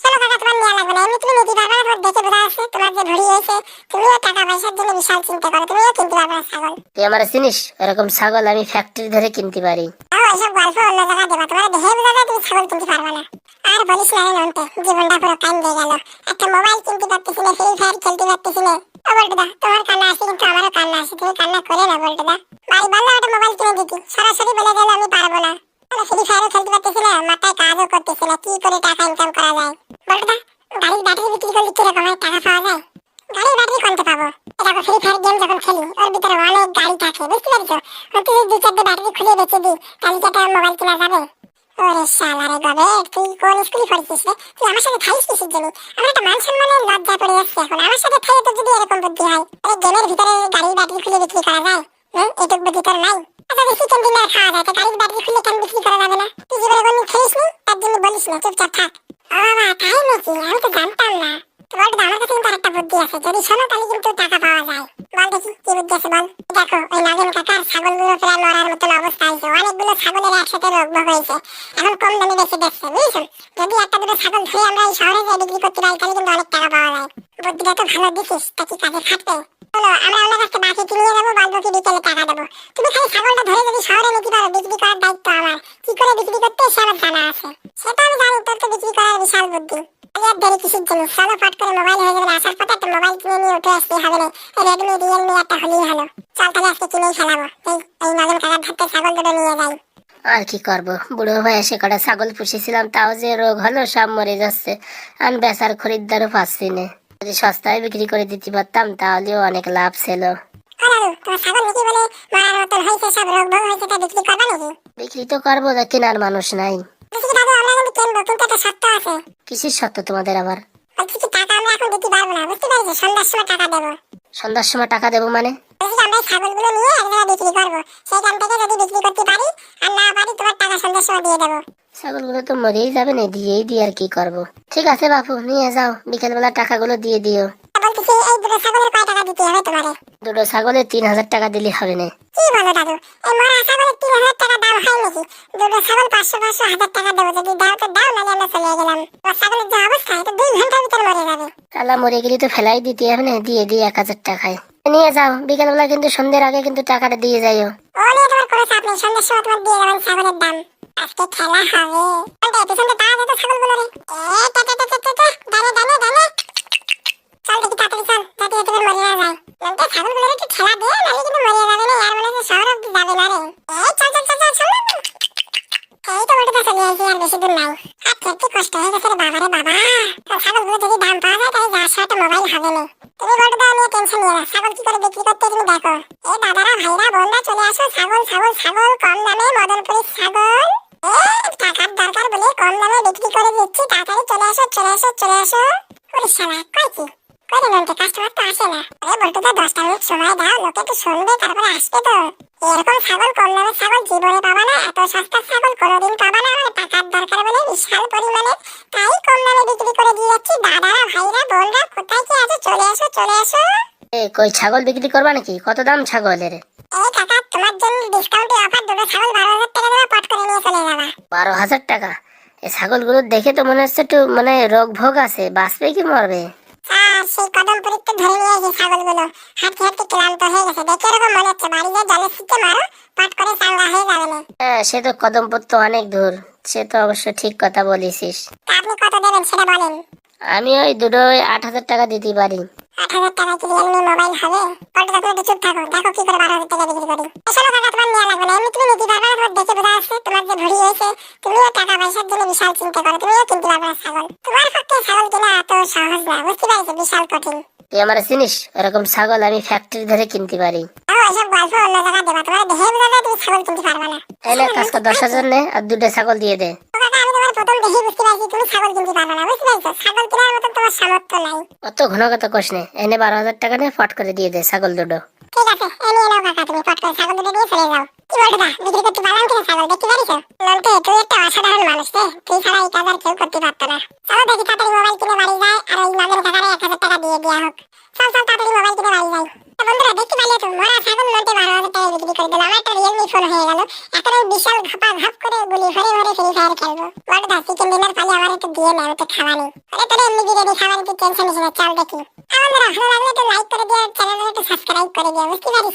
চলো কাকা, তোমার নেওয়া লাগবে না, এমনি তুমি নিতে পারবে না। তোমার দেখে বোঝা যাচ্ছে তোমার যে ভুঁড়ি হয়েছে, তুমিও টাকা পয়সার জন্য বিশাল চিন্তা করো, তুমিও কিনতে পারবে না ছাগল। তুই আমার চিনিস? এরকম ছাগল আমি ফ্যাক্টরি ধরে কিনতে পারি। তাও এইসব গল্প অন্য জায়গায় দেবা, তোমার দেখে বোঝা যায় তুমি ছাগল কিনতে পারবে না। আর বলিস না রে নন্টে, জীবনটা পুরো কান্দে গেল। একটা মোবাইল কিনতে পারতেছি না, ফ্রি ফায়ার খেলতে পারতেছি না। ও বল্টুদা, তোমার কান্না আসে কিন্তু আমারও কান্না আসে, তুমি কান্না করে না বল্টুদা। বাড়ি বললে একটা মোবাইল কিনে দিতি, সরাসরি বলে গেল আমি পারবো না। ফ্রি ফায়ারও খেলতে পারতেছি না, মাথায় কাজও করতেছি না, কি করে টাকা ইনকাম করা যায় বল্টুদা? গাড়ির ব্যাটারি বিক্রি করলে কিরকম হয় টাকা পাওয়া যায়? গাড়ির ব্যাটারি কোনটা পাবো? এটা ফ্রি ফায়ার গেম যখন খেলি ওর ভিতরে অনেক গাড়ি থাকে, বুঝতে পারছো? হয়তো যদি দু চারটে ব্যাটারি খুলে বেঁচে দিই তাহলে কি একটা মোবাইল কেনা যাবে? ওরে শালা রে গবে, তুই কোন স্কুলে পড়ছিস রে? তুই আমার সাথে খাইস কিসের জন্য? আমার একটা মান সম্মানের লজ্জা পড়ে যাচ্ছে এখন। আমার সাথে খাইয়ে তো যদি এরকম বুদ্ধি হয়, আরে গেমের ভিতরে গাড়ির ব্যাটারি খুলে বিক্রি করা যায়? এটুক বুদ্ধি তোর নাই? আচ্ছা বেশি চিকেন ডিনার খাওয়া যায়, তো গাড়ির ব্যাটারি খুলে কেন বিক্রি করা যাবে না? তুই জীবনে কোনদিন খেলিস নি, তার জন্য বলিস না, চুপচাপ থাক। ও বাবা, তাই নাকি? আমি তো জানতাম না। তোমার আমার কাছে কিন্তু আরেকটা বুদ্ধি আছে, যদি শোনো তাহলে কিন্তু টাকা পাওয়া যায়। বল দেখি কি বুদ্ধি আছে বল। দেখো ওই নাগিন কাকার ছাগলগুলো প্রায় মরার মতন অবস্থা হয়েছে, অনেকগুলো ছাগলের একসাথে রোগ ভোগ হয়েছে, এখন কম দামে বেশি দেখছে, বুঝছো? যদি একটা দুটো ছাগল ধরে আমরা এই শহরে যে বিক্রি করতে পারি তাহলে কিন্তু অনেক টাকা পাওয়া যায়। বুদ্ধিটা তো ভালো দিছিস, তা কি কাজে খাটবে? চলো আমরা ওনার কাছে বাকি কিনে যাবো, বাদ বাকি বিকেলে টাকা দেবো। তুমি খালি ছাগলটা ধরে যদি শহরে নিতে পারো, বিক্রি করার দায়িত্ব আমার। কি করে বিক্রি করতে সে আমার জানা আছে, সেটা আমি জানি। তোর তো বিক্রি করার বিশাল বুদ্ধি। আর দেরি কিসের জন্য? চলো ফট করে মোবাইল হয়ে যাবে, আসার পথে একটা মোবাইল কিনে নিয়ে উঠে আসতে হবে না। রেডমি রিয়েলমি একটা হলেই হলো। চল তাহলে আজকে কিনেই ফেলাবো। এই নাগিন কাকার ধারতে ছাগল দুটো নিয়ে যাই। আর কি করব, বুড়ো বয়সে কটা ছাগল পুষেছিলাম, তাও যে রোগ হলো, সব মরে যাচ্ছে। আর বেচার খরিদ্দারও পাচ্ছি না। যদি সস্তায় বিক্রি করে দিতে পারতাম তাহলেও অনেক লাভ ছিল। তোমার ছাগল নাকি বলে মারার মতন হয়েছে, সব রোগ ভোগ হয়েছে, তা বিক্রি করবা নাকি? বিক্রি তো করবো, তা কেনার মানুষ নাই। বলছি কি দাদু, আমরা কিন্তু কিনবো, কিন্তু একটা শর্ত আছে। কিসের সত্য তোমাদের আবার? বলছি কি টাকা আমরা এখন দিতে পারবো না, বুঝতে পারছো? সন্ধ্যার সময় টাকা দেবো। সন্ধ্যার সময় টাকা দেবো মানে? বলছি আমরা এই ছাগলগুলো নিয়ে এক জায়গায় বিক্রি করবো, সেইখান থেকে যদি বিক্রি করতে পারি আর না পারি তোমার টাকা সন্ধ্যার সময় দিয়ে দেবো। ছাগলগুলো তো মরেই যাবে না, দিয়েই দিয়ে আর কি করব। ঠিক আছে বাপু, নিয়ে যাও, বিকেলবেলা টাকাগুলো দিয়ে দিও। বলতেছি এই দুটো ছাগলের কয় টাকা দিতে হবে তোমারে? দুটো ছাগলে 3000 টাকা দিলে হবে না? কি বলো দাদু, এই মরা ছাগলের 3000 টাকা দাম হয় নাকি? দুটো ছাগল 500 1000 টাকা দেবো, যদি দাও তো দাও, নাহলে আমরা চলে গেলাম। তোমার ছাগলের যে অবস্থা, এটা 2 ঘন্টার ভিতরে মরে যাবে। তাহলে মরে গেলে তো ফেলাই দিতে হবে না, দিয়ে দিয়ে 1000 টাকায় নিয়ে যাও। বিকেলবেলা কিন্তু সন্ধ্যের আগে কিন্তু টাকাটা দিয়ে যাইও। ও নিয়ে তোমার কোনো চাপ নেই, সন্ধ্যার সময় তোমার দিয়ে দেবেন ছাগলের দাম। আজকে খেলা হবে। পেছনটা তাড়া যেত ছাগলগুলো রে। টা টা টা টা টা, দানে দানে দানে। চল দেখি তাড়াতাড়ি চল, যাতে এতে করে মরে না যায়। নন্টে ছাগলগুলোর একটু খেলা দে, নাহলে কিন্তু মরে যাবে না। আর মনে হচ্ছে শহর অব্দি যাবে না রে। চল চল চল চল চল। এই তো বলতে চলে আসি, আর বেশি দূর নাই। আর খেতে কষ্ট হয়ে গেছে রে বাবা রে বাবা। ছাগলগুলো যদি দাম পাওয়া যায় তাহলে যার সাথে মোবাইল হবে না। তুমি বলতে দাও, নিয়ে টেনশন নিয়ে না। ছাগল কি করে বিক্রি করতে তুমি দেখো। এই দাদারা ভাইরা বোনরা চলে আসো, ছাগল ছাগল ছাগল কম দামে মদনপুরীর ছাগল। টাকার দরকার বলে কম দামে বিক্রি করে দিচ্ছি, তাড়াতাড়ি চলে আসো চলে আসো চলে আসো। ওরে শালা, কয় কি কয় নন্টে, কাস্টমার তো আসে না। আরে বলতে দাও 10টা মিনিট সময় দাও, লোকে তো শুনবে, তারপরে আসবে তো। এরকম ছাগল, কম দামের ছাগল জীবনে পাবা না, এত সস্তা ছাগল কোনোদিন পাবা না। আমার টাকার দরকার বলে বিশাল পরিমাণে, তাই কম দামে বিক্রি করে দিয়ে যাচ্ছি। দাদারা ভাইরা বোনরা কোথায় কি আছো, চলে আসো চলে আসো। কই ছাগল বিক্রি করবা নাকি? কত দাম ছাগলের? এই কাকা, তোমার জন্য ডিসকাউন্টে অফার, দুটো ছাগল 12,000 টাকা দেবো, পট করে নিয়ে চলে যাবা। 12,000 টাকা? এই ছাগলগুলো দেখে তো মনে হচ্ছে একটু মানে রোগ ভোগ আছে, বাঁচবে কি মরবে? সেই কদমপুরিতে ধরে নিয়ে এসে ছাগলগুলো হাঁটতে হাঁটতে ক্লান্ত হয়ে গেছে, দেখে এরকম মনে হচ্ছে বাড়ি গিয়ে জলে ছিটে মারো, পট করে চাঙ্গা হয়ে যাবে না। হ্যাঁ, সে তো কদমপুর তো অনেক দূর, সে তো অবশ্য ঠিক কথা বলেছিস। তা আপনি কত দেবেন সেটা বলেন। আমি ওই দুটো 8,000 টাকা দিতে পারি। 8,000 টাকা কি রিয়েলমি মোবাইল হবে? পল্টু তুমি একটু চুপ থাকো, দেখো কি করে 12,000 টাকা বিক্রি করি। চলো কাকা, তোমার নেওয়া লাগবে না, এমনি তুমি নিতে পারবে না। তোমার দেখে বোঝা যাচ্ছে তোমার যে ভুঁড়ি হয়েছে, তুমিও টাকা পয়সার জন্য বিশাল চিন্তা করো, তুমিও কিনতে পারবে না ছাগল। তোমার পক্ষে ছাগল কেনা এত সহজ না, বুঝতে পারছো? বিশাল কঠিন। তুই আমার চিনিস? এরকম ছাগল আমি ফ্যাক্টরি ধরে কিনতে পারি। তাও এসব গল্প অন্য জায়গায় দেবা, তোমার দেখে বোঝা যায় তুমি ছাগল কিনতে পারবে না। তাই না, কাজ কর, 10,000 নে আর দুটো ছাগল দিয়ে দে। ও কাকা, আমি তোমার প্রথম দেখেই বুঝতে পারছি তুমি ছাগল কিনতে পারবে না, বুঝতে পারছো? ছাগল কেনার মতো তোমার সামর্থ্য নাই। অত ঘন কথা কোস নে, এনে 12,000 টাকা নে, ফট করে দিয়ে দে ছাগল দুটো। ঠিক আছে, এনে নাও কাকা, তুমি পট করে ছাগল দুটো নিয়ে চলে যাও। কি বলতো দা, বিক্রি করতে পারলাম কিনা ছাগল, দেখতে পারিস? নন্টে, তুই একটা অসাধারণ মানুষ রে, তুই ছাড়া এই কাজ আর কেউ করতে পারতো না। চলো দেখি তাড়াতাড়ি মোবাইল কিনে বাড়ি যায়, আর ওই নাগের কাকারে 1,000 টাকা দিয়ে দেওয়া হোক। চল চল তাড়াতাড়ি মোবাইল কিনে বাড়ি যাই। বন্ধুরা দেখতে পাইলে তো, মরা ছাগল নন্টে 12,000 টাকায় বিক্রি করে দিল। আমার একটা রিয়েলমি গুলি ফোন হয়ে গেল। এখন ওই বিশাল ঘপা ঘপ করে গুলি ভরে ভরে ফ্রি ফায়ার খেলবো। বড়দা চিকেন ডিনার পালি আমার একটু দিয়ে নেয়, তো খাওয়া নেই। আরে তোরা এমনি বিরিয়ানি খাওয়ার একটু টেনশন নিস না, চল দেখি। আমার ভালো লাগলে তো লাইক করে দিও, চ্যানেলে একটু সাবস্ক্রাইব করে দিও, বুঝতে পারিস।